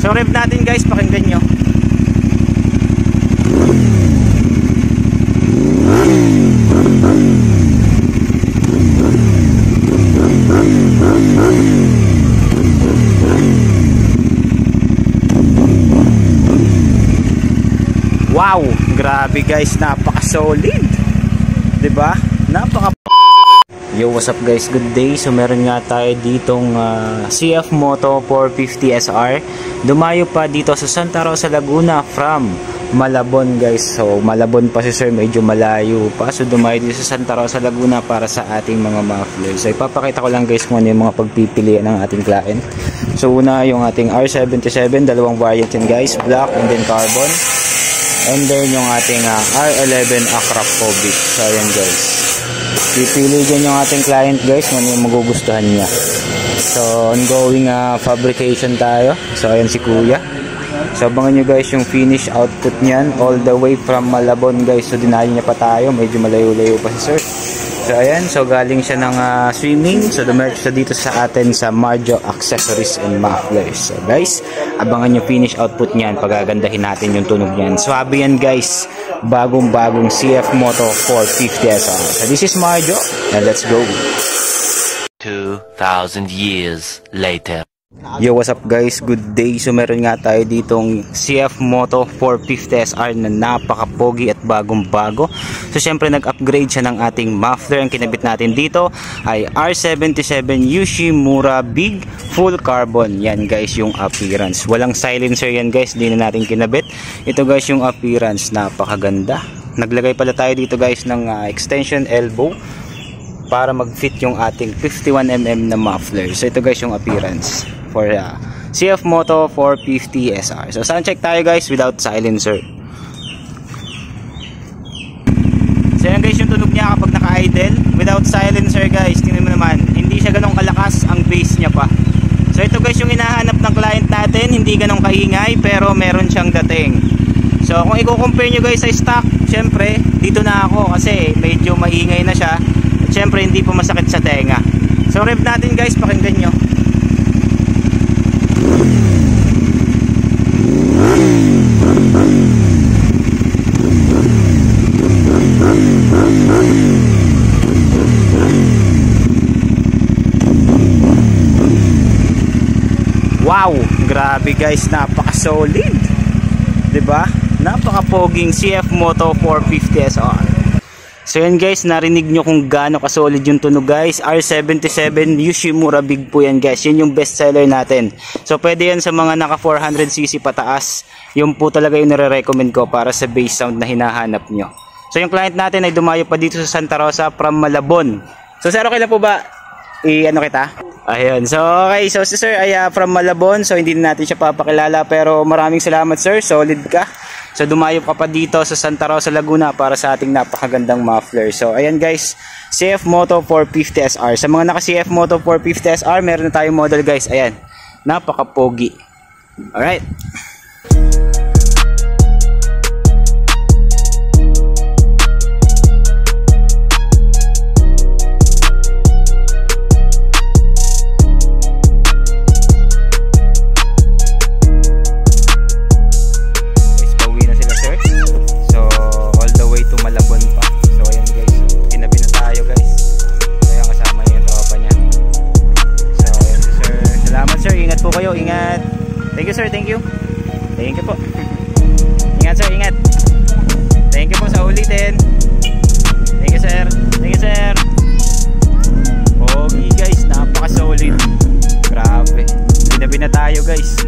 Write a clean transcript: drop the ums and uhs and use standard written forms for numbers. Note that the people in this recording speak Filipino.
So rev natin guys, pakinggan nyo. Wow, grabe guys, napaka-solid. 'Di ba? Napaka. Yo, what's up guys? Good day. So meron nga tayo ditong CF Moto 450 SR. Dumayo pa dito sa Santa Rosa, Laguna from Malabon guys. So Malabon pa si sir, medyo malayo pa. So dumayo dito sa Santa Rosa, Laguna para sa ating mga mufflers. So ipapakita ko lang guys kung ano yung mga pagpipilian ng ating client. So una yung ating R77, dalawang variant yan guys, black and then carbon. And then yung ating R11 Acropovic. So ayan guys, pipili dyan yung ating client guys kung ano yung magugustuhan niya. So ongoing fabrication tayo. So ayan si kuya. So abangan nyo guys yung finish output nyan all the way from Malabon guys. So dinali niya pa tayo, medyo malayo-layo pa si sir. So ayan, so galing siya ng swimming. So dumiretso siya dito sa atin sa Marjo Accessories and Mufflers. So guys, abangan yung finish output niyan, pagagandahin natin yung tunog niyan. Swabe yan guys, bagong-bagong CF Moto 450 SR. So this is Marjo and let's go. 2,000 years later. Yo, what's up guys? Good day. So meron nga tayo ditong CF Moto 450 SR na napaka-pogi at bagong-bago. So syempre nag-upgrade siya ng ating muffler. Ang kinabit natin dito ay R77 Yoshimura Big Full Carbon. Yan guys yung appearance. Walang silencer yan guys, di na natin kinabit. Ito guys yung appearance, napakaganda. Naglagay pala tayo dito guys ng extension elbow para mag-fit yung ating 51mm na muffler. So ito guys yung appearance for CF Moto 450 SR. So sound check tayo guys without silencer. So yan guys yung tunog niya kapag naka-idle without silencer guys. Tingnan mo naman, hindi siya ganong kalakas ang bass niya pa. So ito guys yung hinahanap ng client natin, hindi ganong kaingay pero meron siyang dating. So kung i-compare nyo guys sa stock, syempre dito na ako kasi medyo maingay na siya. At syempre hindi pa masakit sa tenga. So rev natin guys, pakinggan nyo. Wow, grabe guys, napaka-solid. 'Di ba? Napaka-poging CF Moto 450 SR. So yan guys, narinig nyo kung gaano ka-solid yung tunog guys. R77 Yoshimura Big po yan guys. Yan yung best seller natin. So pwede yan sa mga naka 400cc pataas. Yun po talaga yung nire-recommend ko para sa bass sound na hinahanap nyo. So yung client natin ay dumayo pa dito sa Santa Rosa from Malabon. So sir, okay lang po ba i-ano kita? Ayun. So okay, so si sir ay from Malabon. So hindi natin siya papakilala pero maraming salamat sir. Solid ka. So dumayo ka pa dito sa Santa Rosa, Laguna para sa ating napakagandang muffler. So ayan guys, CF Moto 450 SR. Sa mga naka CF Moto 450 SR, meron na tayong model guys. Ayan, napaka-pogi. Alright. Kayo, ingat. Thank you sir, thank you. Thank you po. Ingat sir, ingat. Thank you po sa ulitin. Thank you sir. Thank you sir. Pogi guys, napaka-solid. Grabe. Sinabi na tayo guys.